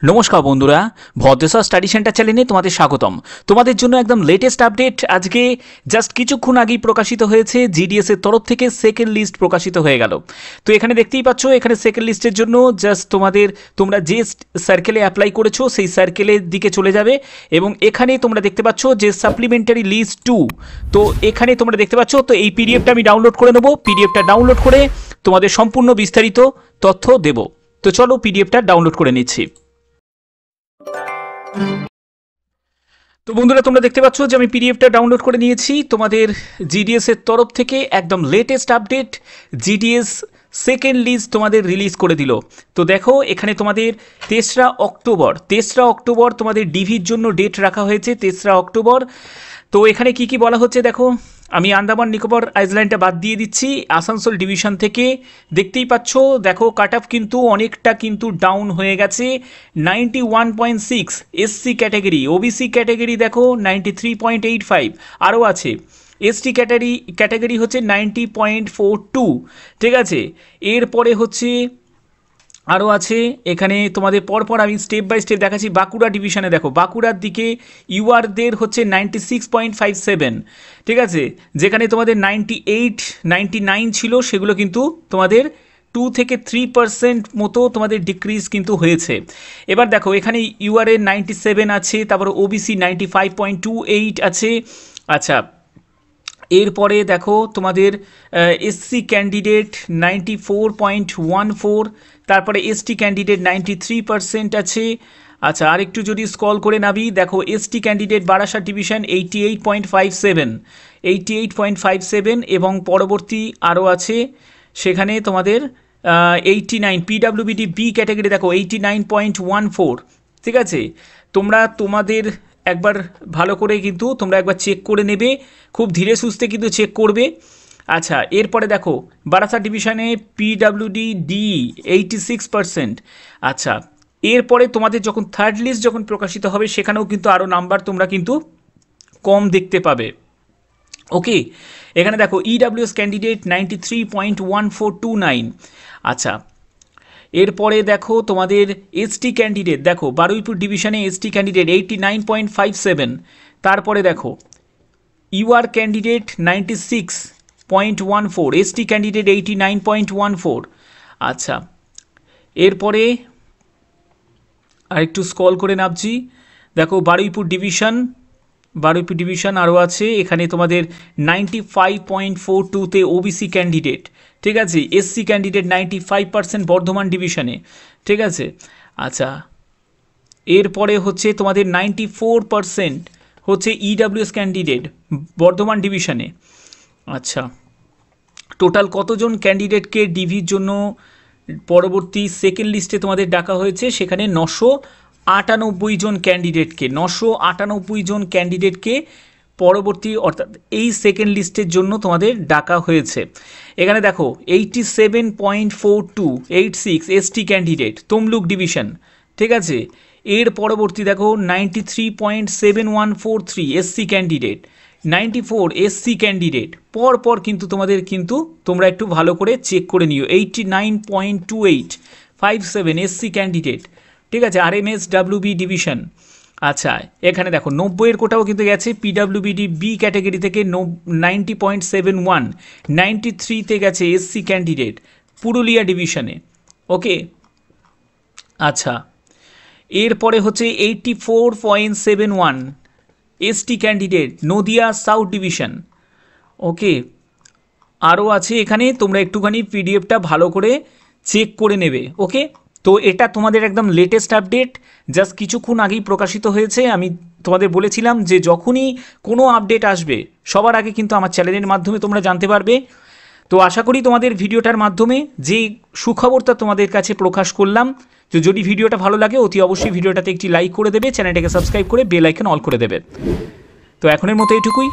নমস্কার বন্ধুরা, Bhadreswar study centre চ্যানেলে তোমাদের স্বাগতম। তোমাদের জন্য একদম লেটেস্ট আপডেট আজকে জাস্ট কিছুক্ষণ আগেই প্রকাশিত হয়েছে। জিডিএস এর তরফ থেকে সেকেন্ড লিস্ট প্রকাশিত হয়ে গেল। তো এখানে দেখতেই পাচ্ছ, এখানে সেকেন্ড লিস্টের জন্য জাস্ট তোমরা যে সার্কেলে অ্যাপ্লাই করেছো সেই সার্কেলের দিকে চলে যাবে এবং এখানে তোমরা দেখতে পাচ্ছ যে সাপ্লিমেন্টারি লিস্ট 2। তো এখানে তোমরা দেখতে পাচ্ছ, তো এই পিডিএফটা আমি ডাউনলোড করে নেবো। পিডিএফটা ডাউনলোড করে তোমাদের সম্পূর্ণ বিস্তারিত তথ্য দেব। তো চলো পিডিএফটা ডাউনলোড করে নিচ্ছি। তো বন্ধুরা, তোমরা দেখতে পাচ্ছ যে আমি পিডিএফটা ডাউনলোড করে নিয়েছি। তোমাদের জিডিএস এর তরফ থেকে একদম latest update, GDS second list তোমাদের রিলিজ করে দিল। তো দেখো, এখানে তোমাদের 3রা অক্টোবর তোমাদের ডিভির জন্য ডেট রাখা হয়েছে, 3রা অক্টোবর। তো এখানে কি কি বলা হচ্ছে দেখো, আমি আন্দামান নিকোবর আইল্যান্ডটা বাদ দিয়ে দিচ্ছি। আসানসোল ডিভিশন থেকে দেখতেই পাচ্ছ, দেখো কাট অফ কিন্তু অনেকটা কিন্তু ডাউন হয়ে গেছে। 91.6 এসসি ক্যাটাগরি, ওবিসি ক্যাটাগরি দেখো 93.85, আরও আছে। এসটি ক্যাটাগরি হচ্ছে 90.42, ঠিক আছে। এরপরে হচ্ছে আরও আছে এখানে তোমাদের পরপর আমি স্টেপ বাই স্টেপ দেখাচ্ছি। বাঁকুড়া ডিভিশনে দেখো, বাঁকুড়ার দিকে ইউআরদের হচ্ছে 96.57, ঠিক আছে। যেখানে তোমাদের 98, 99 ছিল, সেগুলো কিন্তু তোমাদের 2 থেকে 3% মতো তোমাদের ডিক্রিজ কিন্তু হয়েছে। এবার দেখো, এখানে ইউআরএ 97 আছে, তারপর ওবিসি 95.28 আছে। আচ্ছা, এরপরে দেখো তোমাদের এসসি ক্যান্ডিডেট 94.14, তারপরে এসটি ক্যান্ডিডেট 93% আছে। আচ্ছা, আরেকটু যদি স্ক্রল করে নাবি, দেখো এসটি ক্যান্ডিডেট বারাসাত ডিভিশন 88.57 এবং পরবর্তী আরও আছে সেখানে তোমাদের 89। পিডাব্লিউবিডি বি ক্যাটাগরি দেখো 89.14, ঠিক আছে। তোমাদের একবার ভালো করে কিন্তু তোমরা একবার চেক করে নেবে, খুব ধীরে সুস্থে কিন্তু চেক করবে। আচ্ছা, এরপরে দেখো বারাসাত ডিভিশনে পিডাব্লিউডি ডি 86%। আচ্ছা, এরপরে তোমাদের যখন থার্ড লিস্ট যখন প্রকাশিত হবে, সেখানেও কিন্তু আরও নাম্বার তোমরা কিন্তু কম দেখতে পাবে। ওকে, এখানে দেখো ইডাব্লিউএস ক্যান্ডিডেট 93.1429। আচ্ছা, এরপরে দেখো তোমাদের এসটি ক্যান্ডিডেট দেখো বারুইপুর ডিভিশনে এসটি ক্যান্ডিডেট 89.57। তারপরে দেখো ইউআর ক্যান্ডিডেট 96.14, এসটি ক্যান্ডিডেট 89.14। আচ্ছা, এরপরে আরেকটু স্ক্রল করে নামছি, দেখো বারুইপুর ডিভিশন আরও আছে। এখানে তোমাদের 95.42তে ওবিসি ক্যান্ডিডেট, ঠিক আছে। এসসি ক্যান্ডিডেট 95% বর্ধমান ডিভিশনে, ঠিক আছে। আচ্ছা, এরপরে হচ্ছে তোমাদের 94% হচ্ছে ইডাব্লিউএস ক্যান্ডিডেট বর্ধমান ডিভিশনে। আচ্ছা, টোটাল কতজন ক্যান্ডিডেটকে ডিভির জন্য পরবর্তী সেকেন্ড লিস্টে তোমাদের ডাকা হয়েছে, সেখানে 998 জন ক্যান্ডিডেটকে পরবর্তী অর্থাৎ এই সেকেন্ড লিস্টের জন্য তোমাদের ডাকা হয়েছে। এখানে দেখো 87.4286 এসটি ক্যান্ডিডেট তমলুক ডিভিশন, ঠিক আছে। এর পরবর্তী দেখো 93.7143 এসসি ক্যান্ডিডেট, 94 এসসি ক্যান্ডিডেট। পরপর কিন্তু তোমরা একটু ভালো করে চেক করে নিও। 89.2857 এসসি ক্যান্ডিডেট, ঠিক আছে। RMS WB division. আচ্ছা, এখানে দেখো 90-এর কোটাও কিন্তু গেছে পিডাব্লিউবিডি বি ক্যাটাগরি থেকে 90.71, 93তে গেছে এসসি ক্যান্ডিডেট পুরুলিয়া ডিভিশনে। ওকে, আচ্ছা, এরপরে হচ্ছে 84.71 ST candidate Nadia south division. Okay, আরও আছে এখানে, তোমরা একটুখানি পিডিএফটা ভালো করে চেক করে নেবে। ওকে, তো এটা তোমাদের একদম লেটেস্ট আপডেট, জাস্ট কিছুক্ষণ আগেই প্রকাশিত হয়েছে। আমি তোমাদের বলেছিলাম যে যখনই কোনো আপডেট আসবে সবার আগে কিন্তু আমার চ্যানেলের মাধ্যমে তোমরা জানতে পারবে। তো আশা করি তোমাদের ভিডিওটার মাধ্যমে যে সুখবরটা তোমাদের কাছে প্রকাশ করলাম। তো যদি ভিডিওটা ভালো লাগে, অতি অবশ্যই ভিডিওটাতে একটি লাইক করে দেবে, চ্যানেলটাকে সাবস্ক্রাইব করে বেল আইকন অল করে দেবে। তো এখনের মতো এটুকুই।